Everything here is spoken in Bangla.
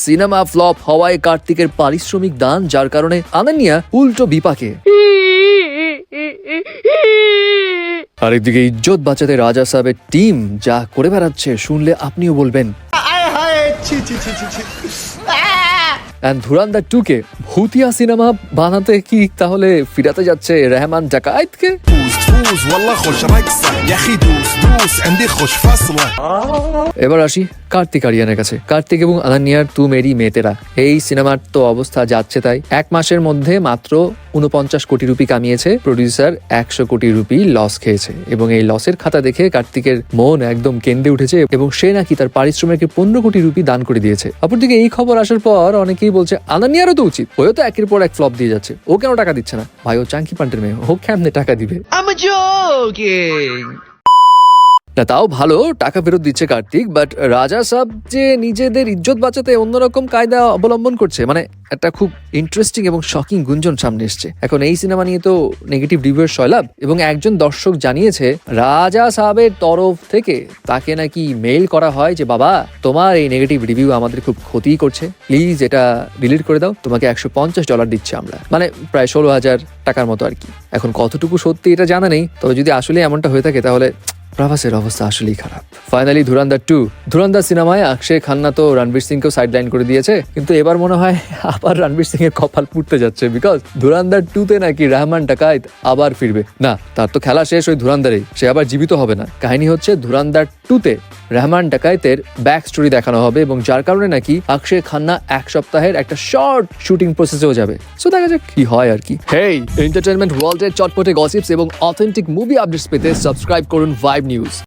সিনেমা ফ্লপ হওয়ায় কার্তিকের পারিশ্রমিক দান, যার কারণে আনান্যা উল্টো বিপাকে। আরেকদিকে ইজ্জত বাঁচাতে রাজা সাহেবের টিম যা করে বেড়াচ্ছে শুনলে আপনিও বলবেন। ধুরান্দার 2 কে ভূতিয়া সিনেমা বানাতে কি তাহলে ফিরাতে যাচ্ছে রেহমান ডাকায়েতকে? এবার আসি কার্তিক আরিয়ানের কাছে। কার্তিক এবং আনান্যার তু মেরি মেতেরা এই সিনেমার তো অবস্থা যাচ্ছে তাই। 1 মাসের মধ্যে মাত্র 49 কোটি রুপি কামিয়েছে, প্রডিউসার 100 কোটি রুপি লস খেয়েছে এবং এই লসের খাতা দেখে কার্তিকের মন একদম কেন্দ্রে উঠেছে এবং সে নাকি তার পারিশ্রমিকের 15 কোটি রুপি দান করে দিয়েছে। অপরদিকে এই খবর আসার পর অনেকেই বলছে আনান্যারও তো উচিত, ওও তো একের পর এক ফ্লপ দিয়ে যাচ্ছে, ও কেন টাকা দিচ্ছে না? ভাই ও চাঙ্কি পান্টের মেয়ে, ও কেমনে টাকা দিবে? না তাও ভালো টাকা ফেরত দিচ্ছে কার্তিক, বাট রাজা সাহেব যে নিজেদের ইজ্জত বাঁচাতে অন্যরকম কায়দা অবলম্বন করছে, মানে একটা খুব ইন্টারেস্টিং এবং শকিং গুঞ্জন সামনে এসছে। এখন এই সিনেমা নিয়ে তো নেগেটিভ রিভিউ সয়লাভ এবং একজন দর্শক জানিয়েছে রাজা সাহেবের তরফ থেকে তাকে নাকি মেইল করা হয় যে বাবা তোমার এই নেগেটিভ রিভিউ আমাদের খুব ক্ষতি করছে, প্লিজ এটা ডিলিট করে দাও, তোমাকে $150 দিচ্ছি আমরা, মানে প্রায় 16,000 টাকার মতো আর কি। এখন কতটুকু সত্যি এটা জানা নেই, তবে যদি আসলে এমনটা হয়ে থাকে তাহলে প্রভাসের অবস্থা আসলেই খারাপ। ফাইনালি ধুরান্দার 2, ধুরান্দার সিনেমায় অক্ষয় খান্না তো রণবীর সিংকেও সাইডলাইন করে দিয়েছে, কিন্তু এবার মনে হয় আবার রণবীর সিং এর কপাল পুড়তে যাচ্ছে, বিকজ ধুরান্দার 2 তে নাকি রেহমান ডাকায়েত আবার ফিরবে। না, তার তো খেলা শেষ ওই ধুরান্দারেই, সে আবার জীবিত হবে না। কাহিনী হচ্ছে ধুরান্দার 2 তে রেহমান ডাকায়েতের ব্যাক স্টোরি দেখানো হবে এবং যার কারণে নাকি অক্ষয় খান্না 1 সপ্তাহের একটা শর্ট শুটিং প্রসেসেও যাবে। সো দেখা যাক কি হয় আর কি। হেই, এন্টারটেইনমেন্ট ওয়ার্ল্ডের চটপটে গসিপস এবং অথেন্টিক মুভি আপডেটস পেতে সাবস্ক্রাইব করুন ভাইব নিউজ।